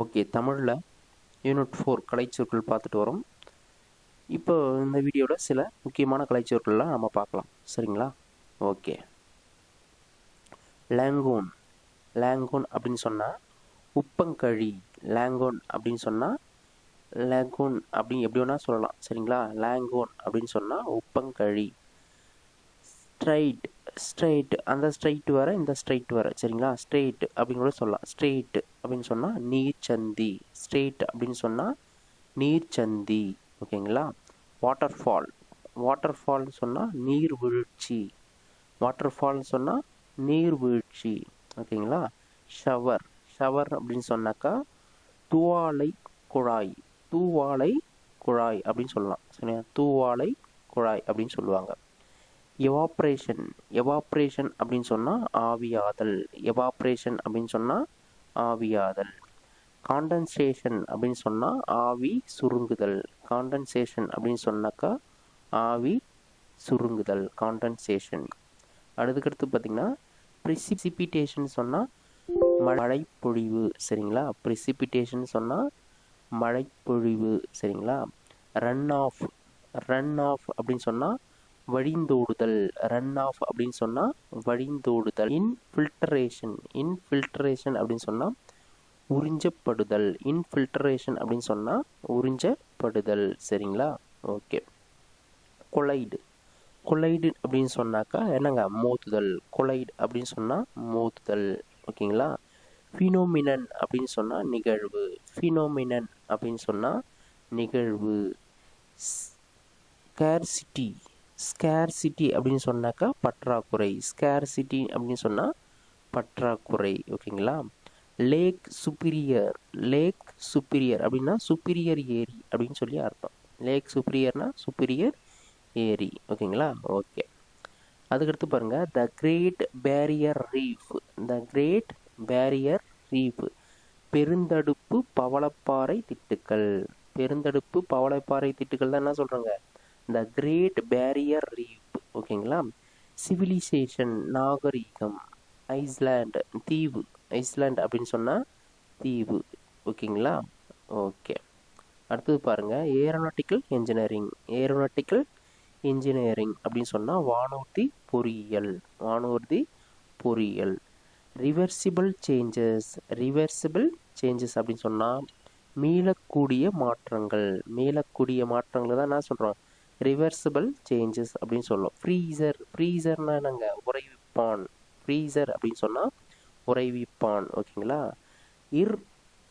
Okay, தமிழில் unit 4 கலைச்சொற்கள் பார்த்துட்டு வரோம். இப்போ இந்த வீடியோவில் சில முக்கியமான கலைச்சொற்கள்லாம் நம்ம பார்க்கலாம். சரிங்களா? ஓகே. லேங்கூன். லேங்கூன் அப்படின்னு சொன்னால் உப்பங்கழி. லேங்கூன் அப்படின்னு சொன்னால் லேங்கூன் அப்படி எப்படி வேணால் சொல்லலாம். சரிங்களா? லேங்கூன் அப்படின்னு சொன்னால் உப்பங்கழி. ஸ்ட்ரைட். ஸ்ட்ரைட், அந்த ஸ்ட்ரைட் வர இந்த ஸ்ட்ரைட் வர. சரிங்களா? ஸ்ட்ரெயிட் அப்படின்னு கூட சொல்லலாம். ஸ்ட்ரெயிட் அப்படின்னு சொன்னால் நீர்ச்சந்தி. ஸ்ட்ரெயிட் அப்படின்னு சொன்னால் நீர்ச்சந்தி. ஓகேங்களா? வாட்டர்ஃபால். வாட்டர்ஃபால்னு சொன்னால் நீர்வீழ்ச்சி. வாட்டர்ஃபால்னு சொன்னால் நீர்வீழ்ச்சி. ஓகேங்களா? ஷவர். ஷவர் அப்படின்னு சொன்னாக்கா தூவாலை குழாய். தூவாலை குழாய் அப்படின்னு சொல்லலாம். சரியா? தூவாலை குழாய் அப்படின்னு சொல்லுவாங்க. எவாப்ரேஷன். எவாப்ரேஷன் அப்படின்னு சொன்னால் ஆவியாதல். எவாப்ரேஷன் அப்படின்னு சொன்னால் ஆவியாதல். காண்டன்சேஷன் அப்படின்னு சொன்னால் ஆவி சுருங்குதல். காண்டன்சேஷன் அப்படின்னு சொன்னாக்கா ஆவி சுருங்குதல். காண்டன்சேஷன். அடுத்துக்கடுத்து பார்த்திங்கன்னா ப்ரிசிபிட்டேஷன் சொன்னால் மழைப்பொழிவு. சரிங்களா? ப்ரிசிபிட்டேஷன் சொன்னால் மழைப்பொழிவு. சரிங்களா? Run of. ரன் ஆஃப் அப்படின்னு சொன்னால் வழிந்தோடுதல். ரன் ஆஃப் அப்படின்னு சொன்னால் வழிந்தோடுதல். இன்ஃபில்ட்ரேஷன். இன்ஃபில்ட்ரேஷன் அப்படின்னு சொன்னால் உறிஞ்சப்படுதல். இன்ஃபில்ட்ரேஷன் அப்படின்னு சொன்னால் உறிஞ்சப்படுதல். சரிங்களா? ஓகே. கொலைடு. கொலைடு அப்படின்னு சொன்னாக்கா என்னங்க? மோதுதல். கொலைடு அப்படின்னு சொன்னால் மோதுதல். ஓகேங்களா? ஃபினோமினன் அப்படின்னு சொன்னால் நிகழ்வு. ஃபினோமினன் அப்படின்னு சொன்னால் நிகழ்வு. ஸ்கேர்சிட்டி. ஸ்கேர்சிட்டி அப்படின்னு சொன்னாக்கா பற்றாக்குறை. ஸ்கேர்சிட்டி அப்படின்னு சொன்னால் பற்றாக்குறை. ஓகேங்களா? லேக் சுப்பீரியர். லேக் சுப்பீரியர் அப்படின்னா சுப்பீரியர் ஏரி அப்படின்னு சொல்லி அர்த்தம். லேக் சுப்பீரியர்னா சுப்பீரியர் ஏரி. ஓகேங்களா? ஓகே. அதுக்கடுத்து பாருங்கள் the great barrier reef. The great barrier reef. பெருந்தடுப்பு பவளப்பாறை திட்டுக்கள். பெருந்தடுப்பு பவளப்பாறை திட்டுக்கள் தான் என்ன சொல்கிறாங்க? The great barrier reef. ஓகேங்களா? சிவிலைசேஷன் நாகரீகம். ஐஸ்லாண்ட் தீவு. ஐஸ்லாண்ட் அப்படின்னு சொன்னால் தீவு. ஓகேங்களா? ஓகே. அடுத்தது பாருங்கள் ஏரோநாட்டிக்கல் இன்ஜினியரிங். ஏரோநாட்டிக்கல் இன்ஜினியரிங் அப்படின்னு சொன்னால் வானூர்தி பொறியியல். வானூர்தி பொறியியல். Reversible changes. ரிவர்சிபிள் சேஞ்சஸ் அப்படின்னு சொன்னால் மீளக்கூடிய மாற்றங்கள். மீளக்கூடிய மாற்றங்கள் தான் என்ன சொல்கிறோம்? ரிவர்சிபிள் சேஞ்சஸ் அப்படின்னு சொல்லுவோம். ஃப்ரீசர். ஃப்ரீசர்னா என்னங்க? உறைவிப்பான். ஃப்ரீசர் அப்படின்னு சொன்னால் உறைவிப்பான். ஓகேங்களா?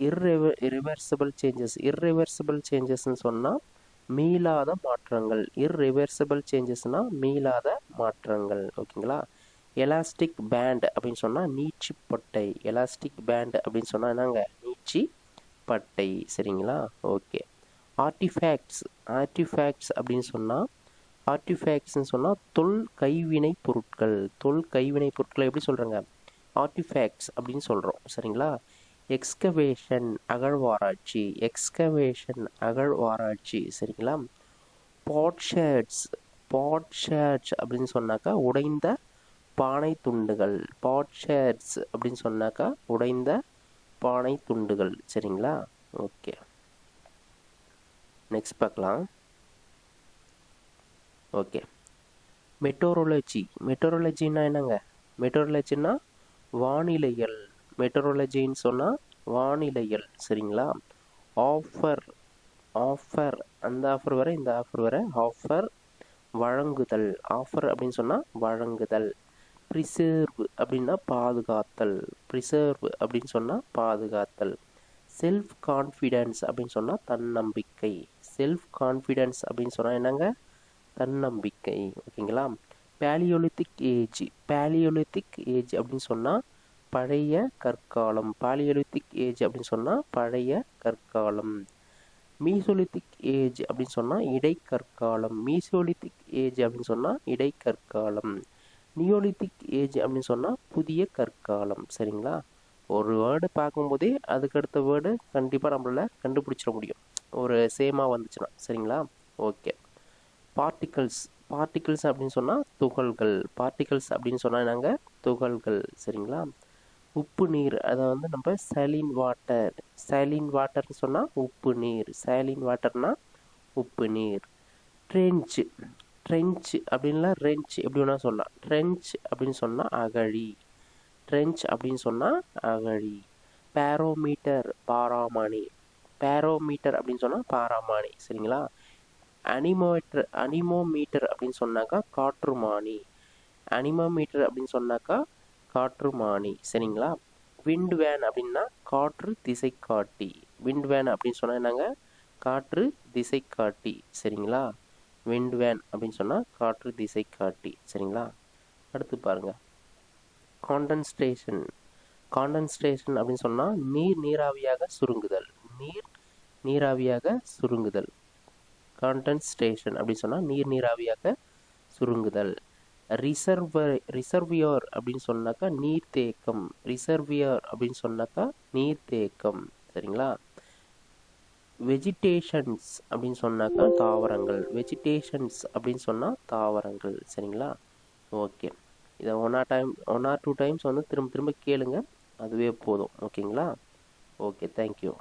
Irreversible changes. இர்ரிவர்சிபிள் சேஞ்சஸ்ன்னு சொன்னால் மீளாத மாற்றங்கள். இர்ரிவர்சிபிள் சேஞ்சஸ்னால் மீளாத மாற்றங்கள். ஓகேங்களா? எலாஸ்டிக் பேண்ட் அப்படின்னு சொன்னால் நீட்சிப்பட்டை. எலாஸ்டிக் பேண்ட் அப்படின்னு சொன்னால் என்னங்க? நீட்சிப்பட்டை. சரிங்களா? ஓகே. ஆர்டிஃபேக்ட்ஸ். ஆர்டிஃபேக்ட்ஸ் அப்படின்னு சொன்னால் ஆர்டிஃபேக்ட்ஸ்ன்னு சொன்னால் தொல் கைவினை பொருட்கள். தொல் கைவினை பொருட்களை எப்படி சொல்கிறேங்க? ஆர்டிஃபேக்ட்ஸ் அப்படின்னு சொல்கிறோம். சரிங்களா? எக்ஸ்கவேஷன் அகழ்வாராய்ச்சி. எக்ஸ்கவேஷன் அகழ்வாராய்ச்சி. சரிங்களா? பாட்ஷேர்ட்ஸ். பாட்ஷேர்ட்ஸ் அப்படின்னு சொன்னாக்கா உடைந்த பானை துண்டுகள். பாட்ஷேர்ட்ஸ் அப்படின்னு சொன்னாக்கா உடைந்த பானை துண்டுகள். சரிங்களா? ஓகே. நெக்ஸ்ட் பார்க்கலாம். ஓகே. மெட்டோரோலஜி. மெட்டோரோலஜின்னா என்னங்க? மெட்டோரோலஜின்னா வானிலையல். மெட்டோரோலஜின்னு சொன்னால் வானிலையல். சரிங்களா? ஆஃபர். ஆஃபர், அந்த ஆஃபர் வர இந்த ஆஃபர் வர. ஆஃபர் வழங்குதல். ஆஃபர் அப்படின்னு சொன்னால் வழங்குதல். ப்ரிசர்வ் அப்படின்னா பாதுகாத்தல். ப்ரிசர்வ் அப்படின்னு சொன்னால் பாதுகாத்தல். செல்ஃப் கான்ஃபிடென்ஸ் அப்படின்னு சொன்னால் தன்னம்பிக்கை. செல்ஃப் கான்ஃபிடென்ஸ் அப்படின்னு சொன்னால் என்னங்க? தன்னம்பிக்கை. ஓகேங்களா? Paleolithic age. பேலியோலித்திக் ஏஜ் அப்படின்னு சொன்னால் பழைய கற்காலம். பேலியோலித்திக் ஏஜ் அப்படின்னு சொன்னால் பழைய கற்காலம். மீசோலித்திக் ஏஜ் அப்படின்னு சொன்னால் இடைக்கற்காலம். மீசோலித்திக் ஏஜ் அப்படின்னு சொன்னால் இடைக்கற்காலம். நியோலித்திக் ஏஜ் அப்படின்னு சொன்னால் புதிய கற்காலம். சரிங்களா? ஒரு வேர்டு பார்க்கும்போதே அதுக்கடுத்த வேர்டு கண்டிப்பாக நம்மளால் கண்டுபிடிச்சிட முடியும், ஒரு சேமாக வந்துச்சுன்னா. சரிங்களா? ஓகே. பார்ட்டிகல்ஸ். பார்ட்டிகல்ஸ் அப்படின்னு சொன்னால் துகள்கள். பார்ட்டிகல்ஸ் அப்படின்னு சொன்னால் நாங்கள் துகள்கள். சரிங்களா? உப்பு நீர் அதை வந்து நம்ம சலின் வாட்டர். சலின் வாட்டர்னு சொன்னால் உப்பு நீர். சலின் வாட்டர்னா உப்பு நீர். ட்ரென்ச். ட்ரென்ச் அப்படின்லாம் ரெஞ்ச் எப்படி வேணா சொல்லலாம். ட்ரென்ச் அப்படின்னு சொன்னால் அகழி. ட்ரென்ச் அப்படின்னு சொன்னால் அகழி. பேரோமீட்டர் பாராமானி. பேரோமீட்டர் அப்படின்னு சொன்னால் பாராமானி. சரிங்களா. அனிமோமீட்டர் அப்படின்னு சொன்னாக்கா காற்றுமானி. அனிமோமீட்டர் அப்படின்னு சொன்னாக்கா காற்றுமானி. சரிங்களா. விண்ட் வேன் அப்படின்னா காற்று திசை காட்டி. விண்ட் வேன் அப்படின்னு சொன்னால் என்னங்க, காற்று திசை காட்டி. சரிங்களா. விண்ட் வேன் அப்படின்னு சொன்னால் காற்று திசை காட்டி. சரிங்களா. அடுத்து பாருங்க, காண்டன்ஸ்டேஷன். காண்டன்ஸ்டேஷன் அப்படின்னு சொன்னால் நீர் நீராவியாக சுருங்குதல். நீர் நீராவியாக சுருங்குதல். காண்டன்ஸ்டேஷன் அப்படின்னு சொன்னால் நீர் நீராவியாக சுருங்குதல். ரிசர்வியர் அப்படின்னு சொன்னாக்கா நீர்த்தேக்கம். ரிசர்வியர் அப்படின்னு சொன்னாக்கா நீர்த்தேக்கம். சரிங்களா. வெஜிடேஷன்ஸ் அப்படின்னு சொன்னாக்கா தாவரங்கள். வெஜிடேஷன்ஸ் அப்படின்னு சொன்னால் தாவரங்கள். சரிங்களா. ஓகே, இதை ஒன் ஆர் டூ டைம்ஸ் வந்து திரும்ப திரும்ப கேளுங்க, அதுவே போதும். ஓகேங்களா. Okay, thank you.